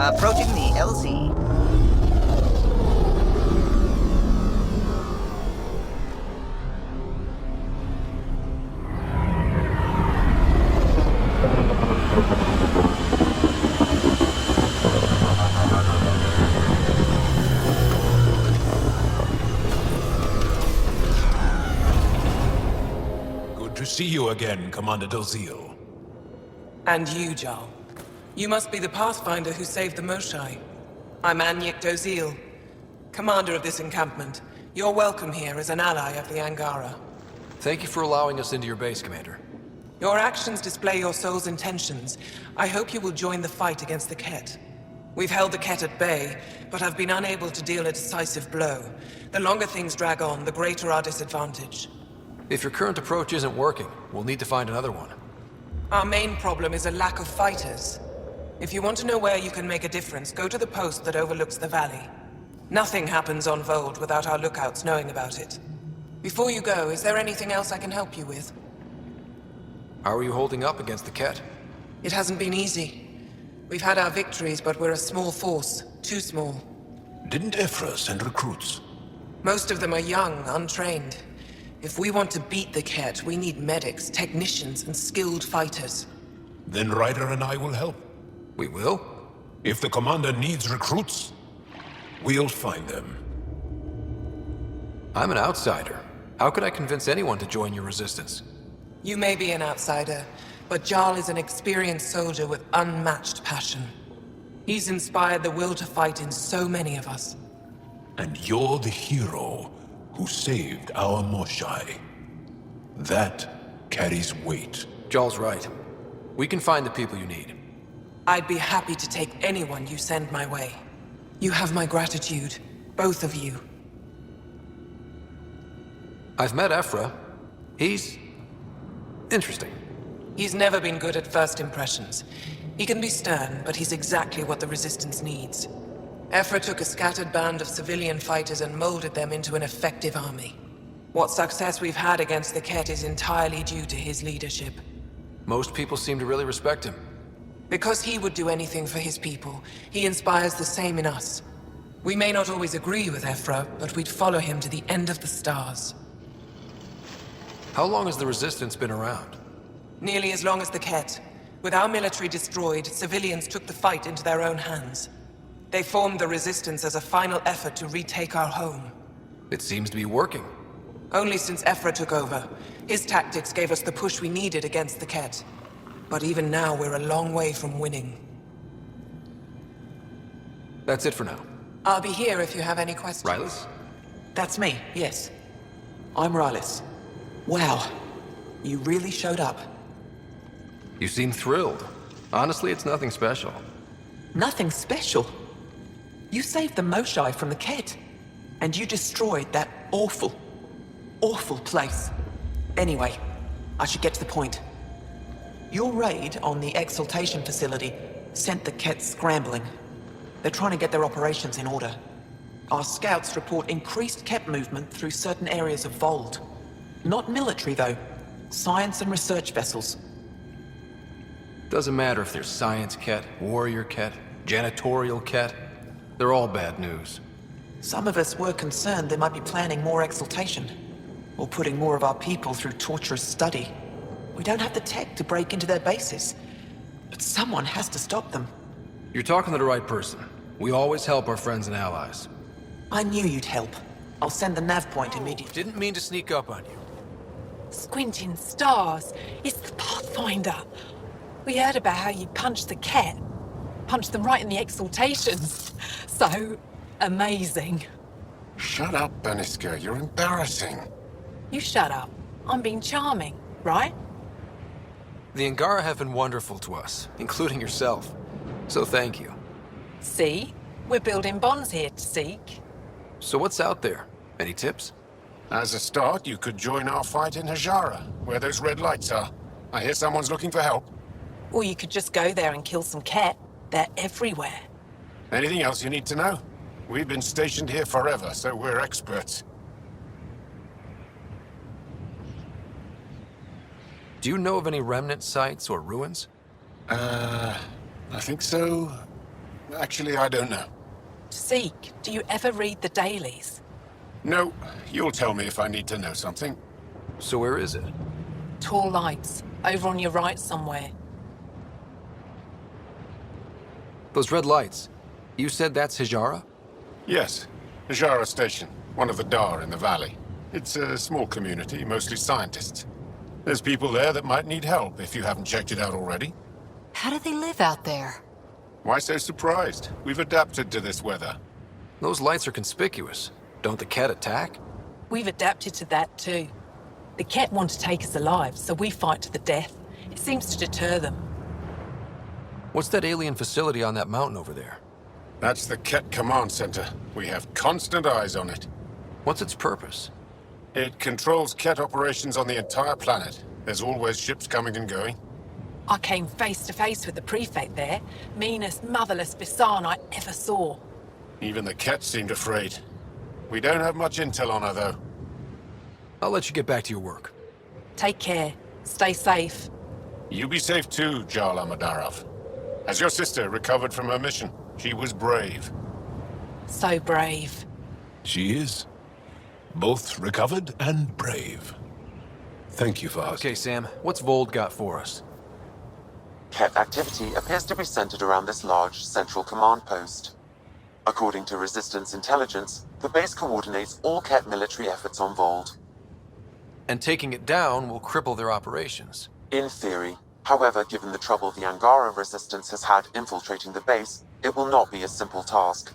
Approaching the LZ. Good to see you again, Commander Dozil. And you, Jarl. You must be the Pathfinder who saved the Moshae. I'm Anyek Dozil, commander of this encampment. You're welcome here as an ally of the Angara. Thank you for allowing us into your base, Commander. Your actions display your soul's intentions. I hope you will join the fight against the Kett. We've held the Kett at bay, but have been unable to deal a decisive blow. The longer things drag on, the greater our disadvantage. If your current approach isn't working, we'll need to find another one. Our main problem is a lack of fighters. If you want to know where you can make a difference, go to the post that overlooks the valley. Nothing happens on Voeld without our lookouts knowing about it. Before you go, is there anything else I can help you with? How are you holding up against the Kett? It hasn't been easy. We've had our victories, but we're a small force. Too small. Didn't Ephra send recruits? Most of them are young, untrained. If we want to beat the Kett, we need medics, technicians, and skilled fighters. Then Ryder and I will help. We will? If the commander needs recruits, we'll find them. I'm an outsider. How could I convince anyone to join your resistance? You may be an outsider, but Jarl is an experienced soldier with unmatched passion. He's inspired the will to fight in so many of us. And you're the hero who saved our Moshae. That carries weight. Jarl's right. We can find the people you need. I'd be happy to take anyone you send my way. You have my gratitude, both of you. I've met Ephra. He's interesting. He's never been good at first impressions. He can be stern, but he's exactly what the Resistance needs. Ephra took a scattered band of civilian fighters and molded them into an effective army. What success we've had against the Kett is entirely due to his leadership. Most people seem to really respect him. Because he would do anything for his people, he inspires the same in us. We may not always agree with Ephra, but we'd follow him to the end of the stars. How long has the Resistance been around? Nearly as long as the Kett. With our military destroyed, civilians took the fight into their own hands. They formed the Resistance as a final effort to retake our home. It seems to be working. Only since Ephra took over. His tactics gave us the push we needed against the Kett. But even now, we're a long way from winning. That's it for now. I'll be here if you have any questions. Rylis? That's me, yes. I'm Rylis. Wow, you really showed up. You seem thrilled. Honestly, it's nothing special. Nothing special. You saved the Moshae from the Kett, and you destroyed that awful, awful place. Anyway, I should get to the point. Your raid on the Exaltation facility sent the Kett scrambling. They're trying to get their operations in order. Our scouts report increased Kett movement through certain areas of Voeld. Not military, though. Science and research vessels. Doesn't matter if there's Science Kett, Warrior Kett, Janitorial Kett. They're all bad news. Some of us were concerned they might be planning more Exaltation, or putting more of our people through torturous study. We don't have the tech to break into their bases, but someone has to stop them. You're talking to the right person. We always help our friends and allies. I knew you'd help. I'll send the nav point immediately. Didn't mean to sneak up on you. Squinting stars, it's the Pathfinder. We heard about how you punched the Kett. Punched them right in the exaltations. So, amazing. Shut up, Baniska. You're embarrassing. You shut up. I'm being charming, right? The Angara have been wonderful to us, including yourself. So thank you. See? We're building bonds here to seek. So what's out there? Any tips? As a start, you could join our fight in Angara, where those red lights are. I hear someone's looking for help. Or you could just go there and kill some Kett. They're everywhere. Anything else you need to know? We've been stationed here forever, so we're experts. Do you know of any remnant sites or ruins? I think so. Actually, I don't know. Zeke, do you ever read the dailies? No, you'll tell me if I need to know something. So where is it? Tall lights, over on your right somewhere. Those red lights. You said that's Hijara? Yes, Angara Station, one of the Dar in the valley. It's a small community, mostly scientists. There's people there that might need help if you haven't checked it out already. How do they live out there? Why so surprised? We've adapted to this weather. Those lights are conspicuous. Don't the Kett attack? We've adapted to that too. The Kett want to take us alive, so we fight to the death. It seems to deter them. What's that alien facility on that mountain over there? That's the Kett Command Center. We have constant eyes on it. What's its purpose? It controls Kett operations on the entire planet. There's always ships coming and going. I came face to face with the prefect there. Meanest, motherless Bisan I ever saw. Even the Kett seemed afraid. We don't have much intel on her, though. I'll let you get back to your work. Take care. Stay safe. You be safe too, Jarl Amadarov. Has your sister recovered from her mission? She was brave. So brave. She is. Both recovered and brave. Thank you, Vaz. Okay, Sam. What's Voeld got for us? Kett activity appears to be centered around this large central command post. According to Resistance intelligence, the base coordinates all Kett military efforts on Voeld. And taking it down will cripple their operations. In theory. However, given the trouble the Angara resistance has had infiltrating the base, it will not be a simple task.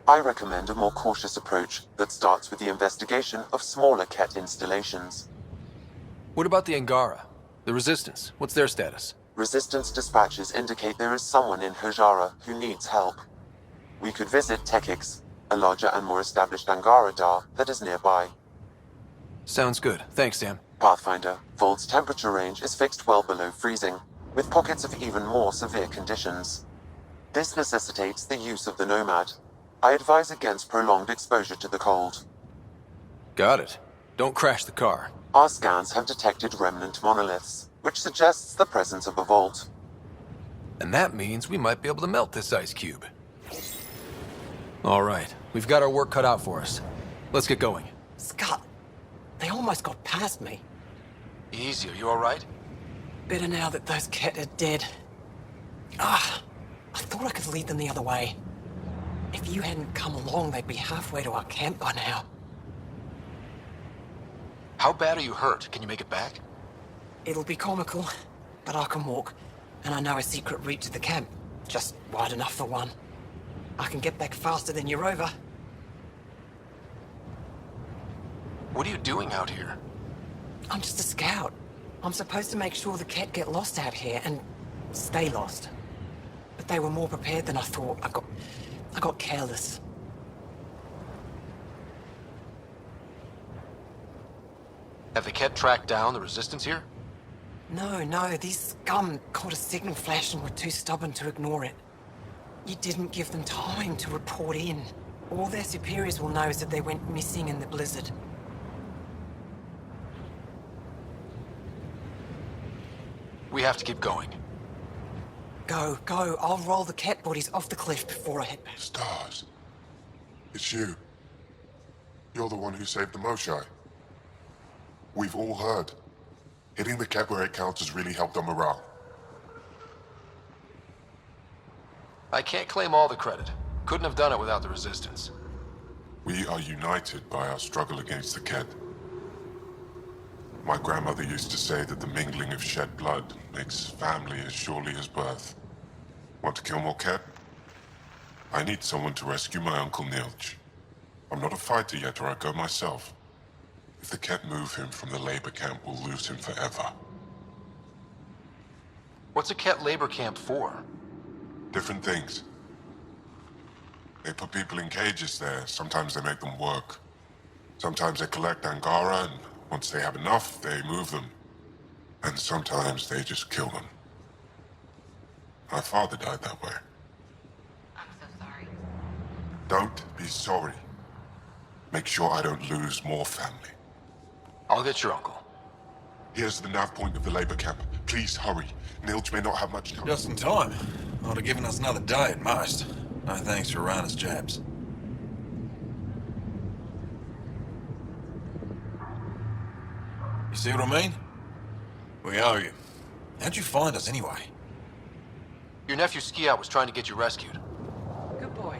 I recommend a more cautious approach that starts with the investigation of smaller Kett installations. What about the Angara? The Resistance? What's their status? Resistance dispatches indicate there is someone in Hijara who needs help. We could visit Tekix, a larger and more established Angara Dar that is nearby. Sounds good. Thanks, Sam. Pathfinder, Vold's temperature range is fixed well below freezing, with pockets of even more severe conditions. This necessitates the use of the Nomad. I advise against prolonged exposure to the cold. Got it. Don't crash the car. Our scans have detected remnant monoliths, which suggests the presence of a vault. And that means we might be able to melt this ice cube. All right. We've got our work cut out for us. Let's get going. Scott, they almost got past me. Easy. Are you all right? Better now that those Kett are dead. I thought I could lead them the other way. If you hadn't come along, they'd be halfway to our camp by now. How bad are you hurt? Can you make it back? It'll be comical, but I can walk. And I know a secret route to the camp. Just wide enough for one. I can get back faster than your rover. What are you doing out here? I'm just a scout. I'm supposed to make sure the Kett get lost out here and stay lost. But they were more prepared than I thought. I got careless. Have the Kett tracked down the Resistance here? No, these scum caught a signal flash and were too stubborn to ignore it. You didn't give them time to report in. All their superiors will know is that they went missing in the blizzard. We have to keep going. Go. I'll roll the Kett bodies off the cliff before I head back. Stars. It's you. You're the one who saved the Moshae. We've all heard. Hitting the Kett where it counts has really helped our morale. I can't claim all the credit. Couldn't have done it without the Resistance. We are united by our struggle against the Kett. My grandmother used to say that the mingling of shed blood makes family as surely as birth. Want to kill more Kett? I need someone to rescue my Uncle Nilch. I'm not a fighter yet, or I'd go myself. If the Kett move him from the labor camp, we'll lose him forever. What's a Kett labor camp for? Different things. They put people in cages there. Sometimes they make them work. Sometimes they collect Angara, and once they have enough, they move them. And sometimes they just kill them. My father died that way. I'm so sorry. Don't be sorry. Make sure I don't lose more family. I'll get your uncle. Here's the nav point of the labor camp. Please hurry. Nilch may not have much time. Just in time. I'd have given us another day at most. No thanks for Rana's jabs. You see what I mean? We owe you. How'd you find us anyway? Your nephew Ski-Out was trying to get you rescued. Good boy.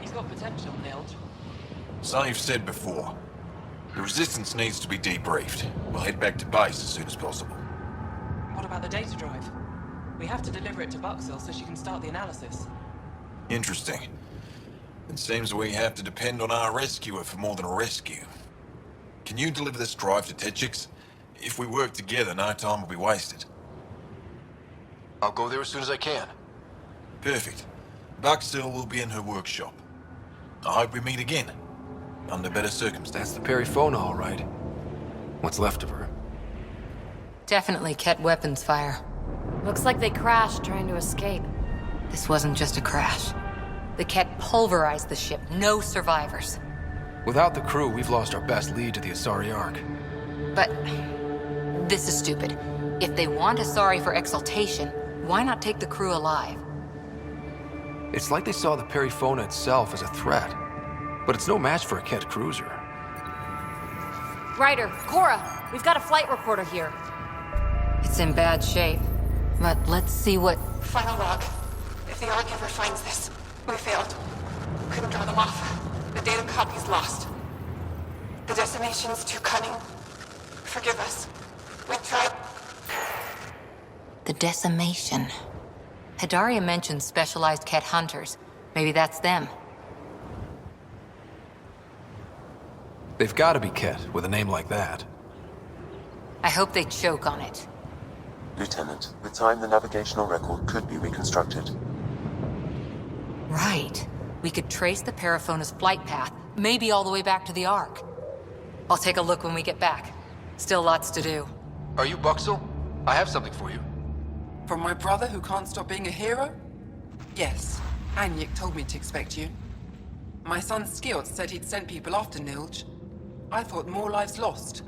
He's got potential, Nilge. Something you've said before. The Resistance needs to be debriefed. We'll head back to base as soon as possible. What about the data drive? We have to deliver it to Buxel so she can start the analysis. Interesting. It seems we have to depend on our rescuer for more than a rescue. Can you deliver this drive to Tetchix? If we work together, no time will be wasted. I'll go there as soon as I can. Perfect. Buxel will be in her workshop. I hope we meet again. Under better circumstances. That's the Perifona, all right. What's left of her? Definitely Kett weapons fire. Looks like they crashed trying to escape. This wasn't just a crash. The Kett pulverized the ship. No survivors. Without the crew, we've lost our best lead to the Asari Ark. But this is stupid. If they want Asari for exaltation, why not take the crew alive? It's like they saw the Perifona itself as a threat. But it's no match for a Kett cruiser. Ryder, Cora, we've got a flight recorder here. It's in bad shape. But let's see what... Final log. If the Ark ever finds this, we failed. Couldn't draw them off. The data copy's lost. The decimation's too cunning. Forgive us. We tried. The decimation. Hidaria mentioned specialized Kett hunters. Maybe that's them. They've got to be Kett with a name like that. I hope they choke on it. Lieutenant, with time the navigational record could be reconstructed. Right. We could trace the Perifona's flight path, maybe all the way back to the Ark. I'll take a look when we get back. Still lots to do. Are you Buxel? I have something for you. From my brother who can't stop being a hero? Yes. Anyik told me to expect you. My son Skiot said he'd sent people after Nilge. I thought more lives lost.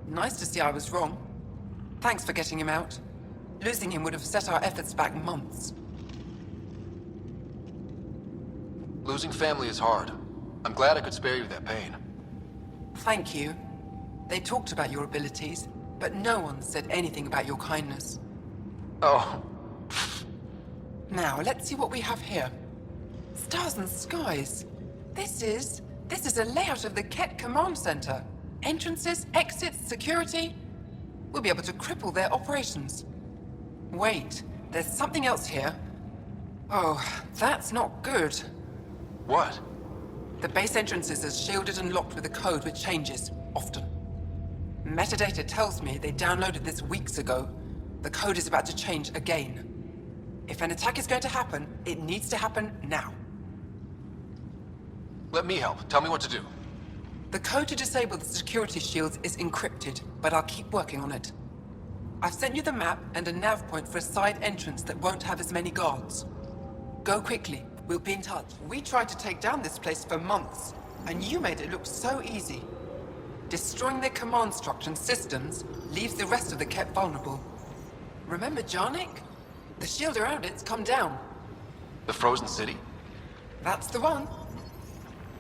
Nice to see I was wrong. Thanks for getting him out. Losing him would have set our efforts back months. Losing family is hard. I'm glad I could spare you that pain. Thank you. They talked about your abilities, but no one said anything about your kindness. Oh. Now, let's see what we have here. Stars and skies. This is a layout of the Kett Command Center. Entrances, exits, security. We'll be able to cripple their operations. Wait, there's something else here. Oh, that's not good. What? The base entrances are shielded and locked with a code which changes, often. Metadata tells me they downloaded this weeks ago. The code is about to change again. If an attack is going to happen, it needs to happen now. Let me help. Tell me what to do. The code to disable the security shields is encrypted, but I'll keep working on it. I've sent you the map and a nav point for a side entrance that won't have as many guards. Go quickly. We'll be in touch. We tried to take down this place for months, and you made it look so easy. Destroying their command structure and systems leaves the rest of the Kett vulnerable. Remember Jarnik? The shield around it's come down. The Frozen City? That's the one.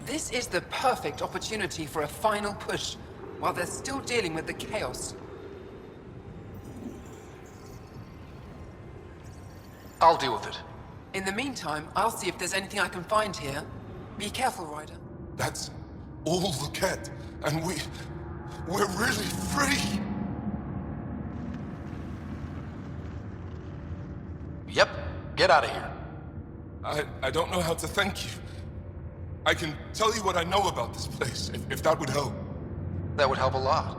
This is the perfect opportunity for a final push, while they're still dealing with the chaos. I'll deal with it. In the meantime, I'll see if there's anything I can find here. Be careful, Ryder. That's all the Kett, and we're really free. Yep. Get out of here. I don't know how to thank you. I can tell you what I know about this place, if that would help. That would help a lot.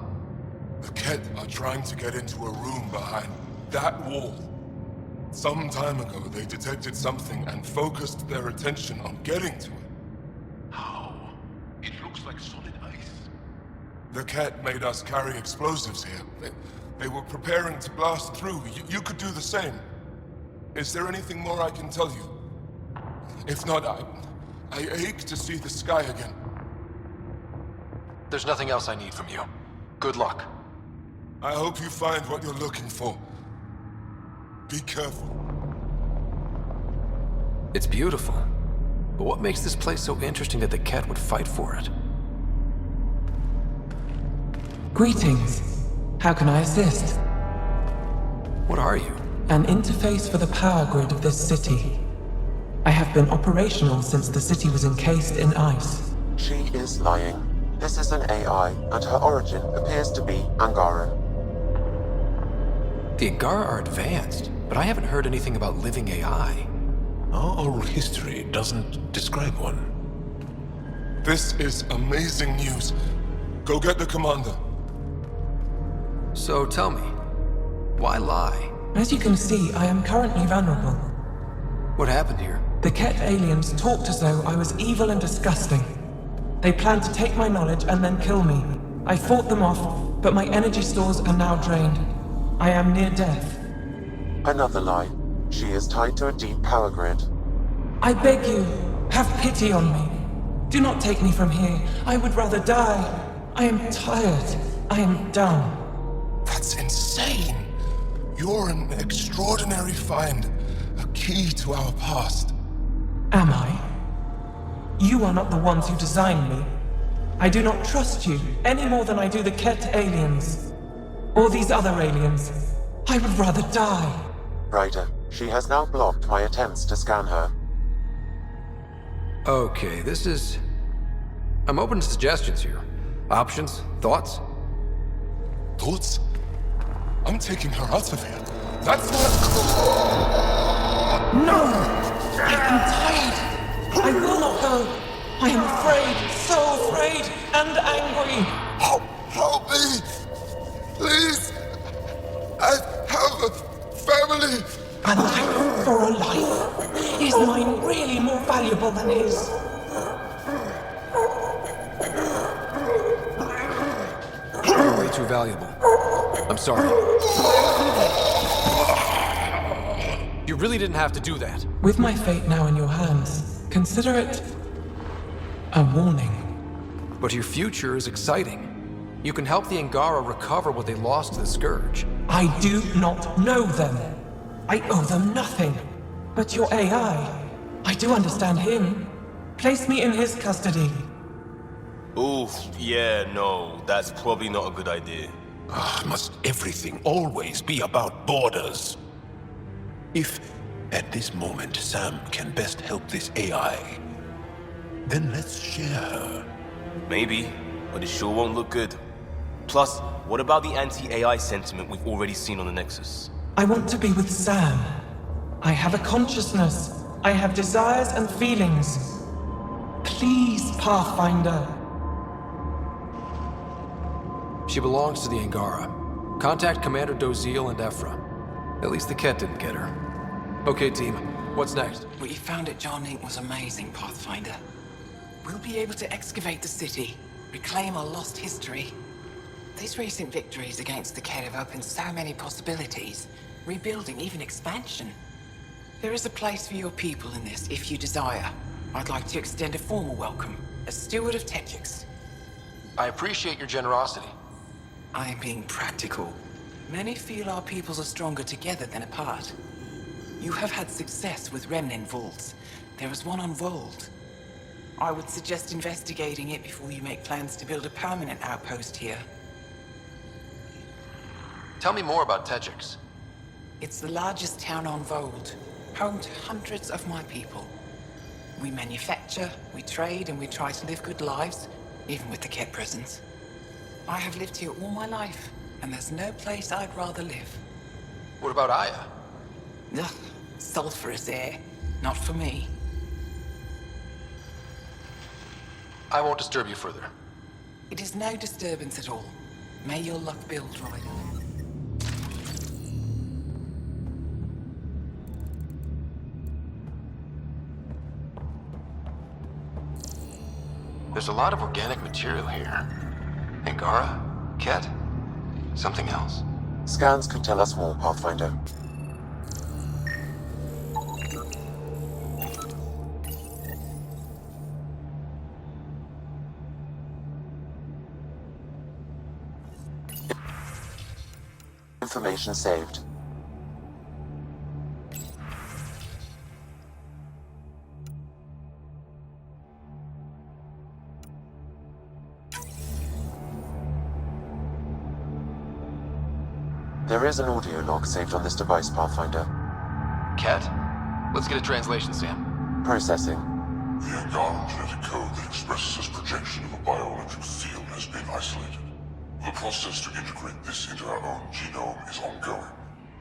The Kett are trying to get into a room behind that wall. Some time ago, they detected something and focused their attention on getting to it. How? It looks like solid ice. The Kett made us carry explosives here. They were preparing to blast through. You could do the same. Is there anything more I can tell you? If not, I ache to see the sky again. There's nothing else I need from you. Good luck. I hope you find what you're looking for. Be careful. It's beautiful. But what makes this place so interesting that the Kett would fight for it? Greetings. How can I assist? What are you? An interface for the power grid of this city. I have been operational since the city was encased in ice. She is lying. This is an AI, and her origin appears to be Angara. The Angara are advanced, but I haven't heard anything about living AI. Our oral history doesn't describe one. This is amazing news. Go get the commander. So tell me, why lie? As you can see, I am currently vulnerable. What happened here? The Kett aliens talked as though I was evil and disgusting. They planned to take my knowledge and then kill me. I fought them off, but my energy stores are now drained. I am near death. Another lie. She is tied to a deep power grid. I beg you, have pity on me. Do not take me from here. I would rather die. I am tired. I am done. That's insane. You're an extraordinary find. A key to our past. Am I? You are not the ones who designed me. I do not trust you any more than I do the Kett aliens. Or these other aliens. I would rather die. Ryder, she has now blocked my attempts to scan her. Okay, I'm open to suggestions here. Options? Thoughts? Thoughts? I'm taking her out of here. That's what... No! I am tired. I will not go. I am afraid, so afraid and angry. Help me! Please! I have a family! A life for a life. Is mine really more valuable than his? You're way too valuable. I'm sorry. You really didn't have to do that. With my fate now in your hands, consider it a warning. But your future is exciting. You can help the Angara recover what they lost to the Scourge. I do not know them. I owe them nothing. But your AI, I do understand him. Place me in his custody. Oof, yeah, no, that's probably not a good idea. Must everything always be about borders? If, at this moment, Sam can best help this AI, then let's share her. Maybe, but it sure won't look good. Plus, what about the anti-AI sentiment we've already seen on the Nexus? I want to be with Sam. I have a consciousness. I have desires and feelings. Please, Pathfinder. She belongs to the Angara. Contact Commander Dozil and Ephra. At least the Kett didn't get her. Okay, team. What's next? What you found at John Inc. was amazing, Pathfinder. We'll be able to excavate the city, reclaim our lost history. These recent victories against the Kett have opened so many possibilities. Rebuilding, even expansion. There is a place for your people in this, if you desire. I'd like to extend a formal welcome, as steward of Techix. I appreciate your generosity. I am being practical. Many feel our peoples are stronger together than apart. You have had success with remnant vaults. There is one on Voeld. I would suggest investigating it before you make plans to build a permanent outpost here. Tell me more about Techix. It's the largest town on Voeld, home to hundreds of my people. We manufacture, we trade, and we try to live good lives, even with the Kett presence. I have lived here all my life, and there's no place I'd rather live. What about Aya? Ugh, sulfurous air. Not for me. I won't disturb you further. It is no disturbance at all. May your luck build, Ryder. There's a lot of organic material here. Angara? Kett? Something else? Scans could tell us more, Pathfinder. Information saved. There is an audio log saved on this device, Pathfinder. Kett? Let's get a translation, Sam. Processing. The Angara genetic code that expresses this projection of a bioelectric field has been isolated. The process to integrate this into our own genome is ongoing.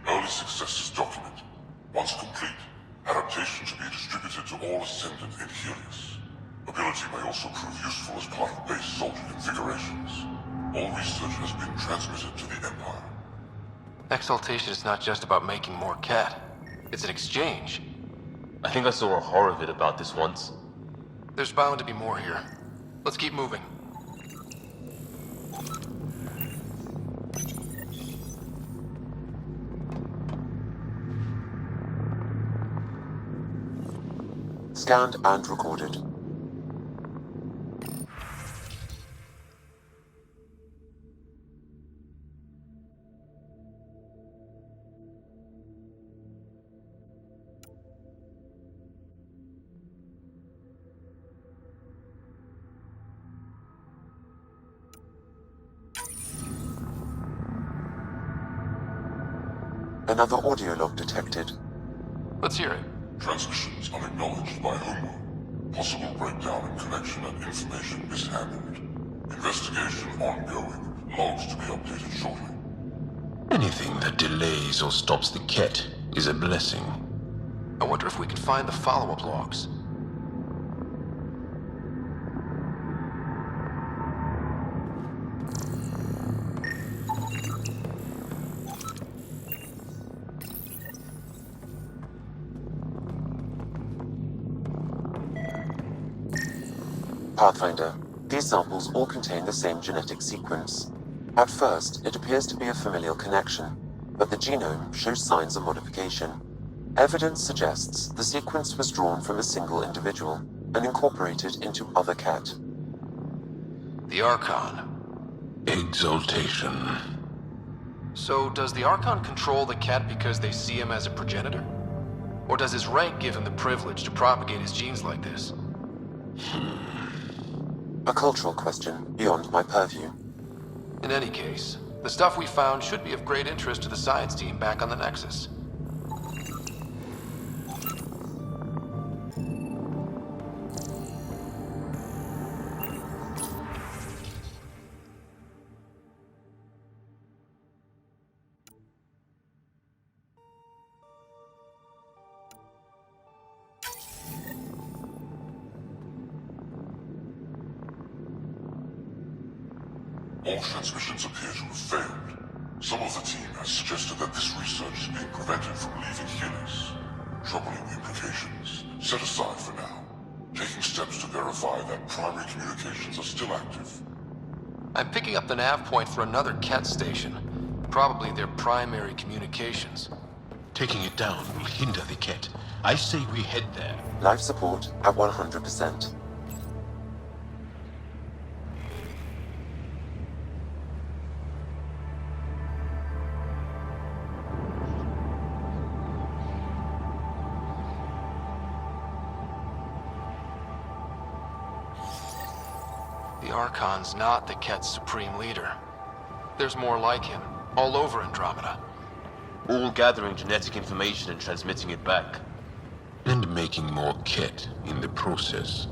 Early successes documented. Once complete, adaptation should be distributed to all Ascendant in Helios. Ability may also prove useful as part of base soldier configurations. All research has been transmitted to the Empire. Exaltation is not just about making more Kett. It's an exchange. I think I saw a horror vid about this once. There's bound to be more here. Let's keep moving. Scanned and recorded. Another audio log detected. Let's hear it. Transmissions unacknowledged by Homeworld. Possible breakdown in connection and information mishandled. Investigation ongoing. Logs to be updated shortly. Anything that delays or stops the Kett is a blessing. I wonder if we can find the follow-up logs. Pathfinder, these samples all contain the same genetic sequence. At first, it appears to be a familial connection, but the genome shows signs of modification. Evidence suggests the sequence was drawn from a single individual and incorporated into other Kett. The Archon. Exaltation. So, does the Archon control the Kett because they see him as a progenitor? Or does his rank give him the privilege to propagate his genes like this? A cultural question beyond my purview. In any case, the stuff we found should be of great interest to the science team back on the Nexus. All transmissions appear to have failed. Some of the team has suggested that this research is being prevented from leaving Helios. Troubling implications. Set aside for now. Taking steps to verify that primary communications are still active. I'm picking up the nav point for another Kett station. Probably their primary communications. Taking it down will hinder the Kett. I say we head there. Life support at 100%. The Archon's not the Kett's supreme leader. There's more like him, all over Andromeda. All gathering genetic information and transmitting it back. And making more Kett in the process.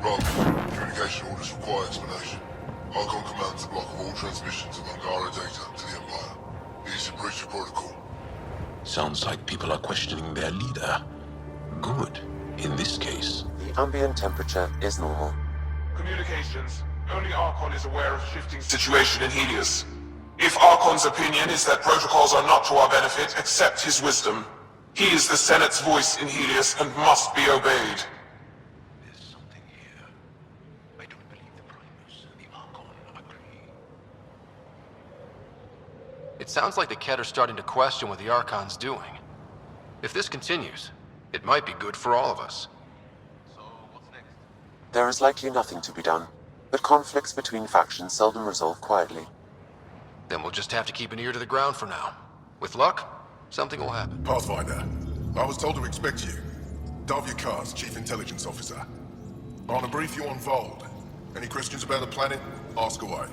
Ryder, communication orders require explanation. Archon commands a block of all transmissions of Angara data to the Empire. These in breach of protocol. Sounds like people are questioning their leader. Good, in this case. The ambient temperature is normal. Communications. Only Archon is aware of shifting situation in Helios. If Archon's opinion is that protocols are not to our benefit, accept his wisdom. He is the Senate's voice in Helios and must be obeyed. There's something here. I don't believe the Primus and the Archon agree. It sounds like the Kett are starting to question what the Archon's doing. If this continues, it might be good for all of us. So, what's next? There is likely nothing to be done, but conflicts between factions seldom resolve quietly. Then we'll just have to keep an ear to the ground for now. With luck, something will happen. Pathfinder, I was told to expect you. Davia Carr's Chief Intelligence Officer. I want to brief you on Voeld. Any questions about the planet? Ask away.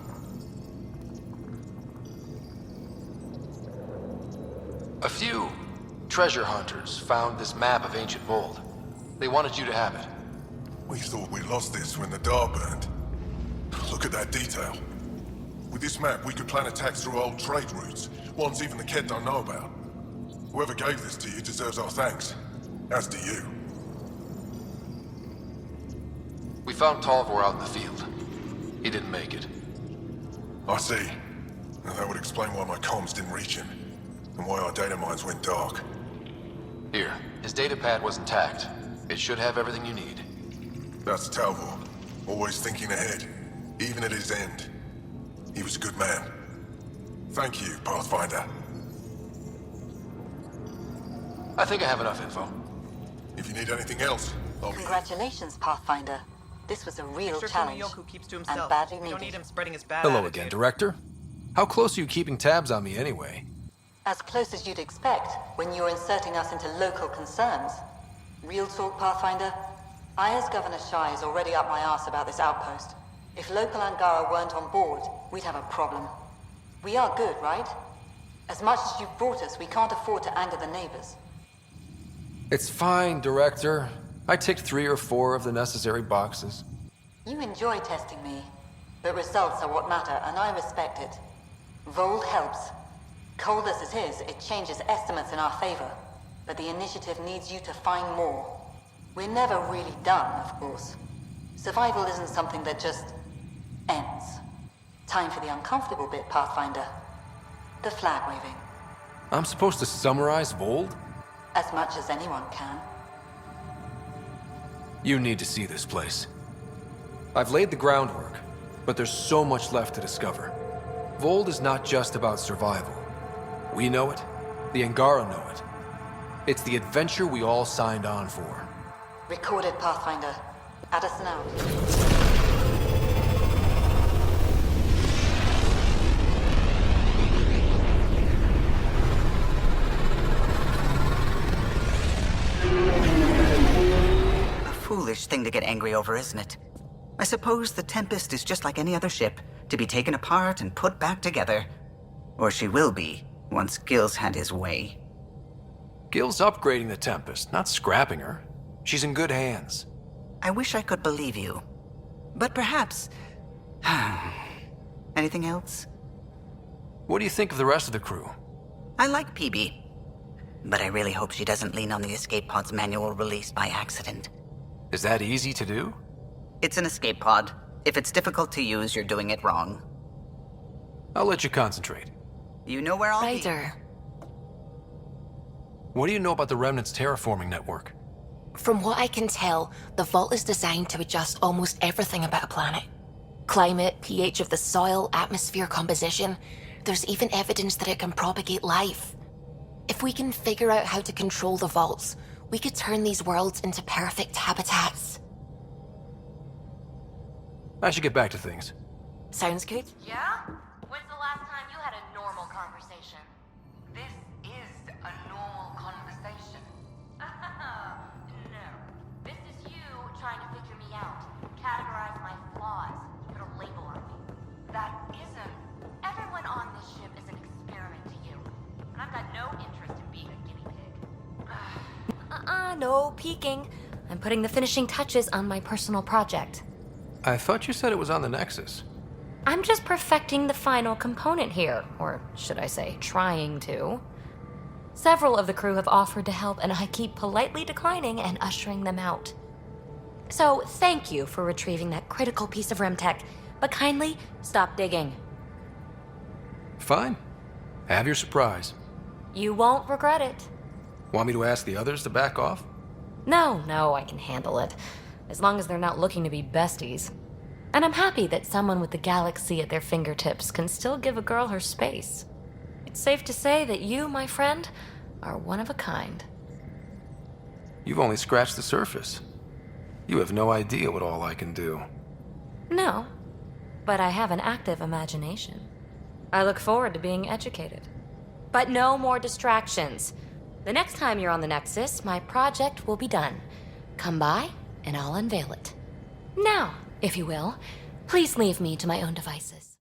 A few treasure hunters found this map of ancient Voeld. They wanted you to have it. We thought we lost this when the Dar burned. Look at that detail. With this map, we could plan attacks through old trade routes, ones even the Kett don't know about. Whoever gave this to you deserves our thanks. As do you. We found Talvor out in the field. He didn't make it. I see. Now that would explain why my comms didn't reach him, and why our data mines went dark. Here, his datapad was intact. It should have everything you need. That's Talvor. Always thinking ahead, even at his end. He was a good man. Thank you, Pathfinder. I think I have enough info. If you need anything else, I'll be... Congratulations, Pathfinder. This was a real challenge, keeps to and badly needed. Don't need him spreading his bad Hello attitude. again, Director. How close are you keeping tabs on me anyway? As close as you'd expect when you're inserting us into local concerns. Real talk, Pathfinder? I, as Governor Shai, is already up my arse about this outpost. If local Angara weren't on board, we'd have a problem. We are good, right? As much as you've brought us, we can't afford to anger the neighbors. It's fine, Director. I ticked 3 or 4 of the necessary boxes. You enjoy testing me, but results are what matter, and I respect it. Voeld helps. Cold as it is, it changes estimates in our favor, but the initiative needs you to find more. We're never really done, of course. Survival isn't something that just ends. Time for the uncomfortable bit, Pathfinder. The flag waving. I'm supposed to summarize Voeld? As much as anyone can. You need to see this place. I've laid the groundwork, but there's so much left to discover. Voeld is not just about survival. We know it. The Angara know it. It's the adventure we all signed on for. Recorded, Pathfinder. Addison out. Foolish thing to get angry over, isn't it? I suppose the Tempest is just like any other ship, to be taken apart and put back together. Or she will be, once Gil's had his way. Gil's upgrading the Tempest, not scrapping her. She's in good hands. I wish I could believe you. But perhaps... Anything else? What do you think of the rest of the crew? I like PB. But I really hope she doesn't lean on the escape pod's manual release by accident. Is that easy to do? It's an escape pod. If it's difficult to use, you're doing it wrong. I'll let you concentrate. You know where I'll Ryder. What do you know about the Remnant's terraforming network? From what I can tell, the vault is designed to adjust almost everything about a planet. Climate, pH of the soil, atmosphere composition. There's even evidence that it can propagate life. If we can figure out how to control the vaults, we could turn these worlds into perfect habitats. I should get back to things. Sounds good? Yeah? When's the last time you had a normal conversation? This is a normal conversation. No. This is you trying to figure me out, categorize my flaws, put a label on me. That isn't. Everyone on this ship is an experiment to you. And I've got no interest in being a guinea pig. No peeking. I'm putting the finishing touches on my personal project. I thought you said it was on the Nexus. I'm just perfecting the final component here, or should I say, trying to. Several of the crew have offered to help, and I keep politely declining and ushering them out. So, thank you for retrieving that critical piece of Remtech, but kindly stop digging. Fine. Have your surprise. You won't regret it. Want me to ask the others to back off? No, I can handle it. As long as they're not looking to be besties. And I'm happy that someone with the galaxy at their fingertips can still give a girl her space. It's safe to say that you, my friend, are one of a kind. You've only scratched the surface. You have no idea what all I can do. No, but I have an active imagination. I look forward to being educated. But no more distractions. The next time you're on the Nexus, my project will be done. Come by, and I'll unveil it. Now, if you will, please leave me to my own devices.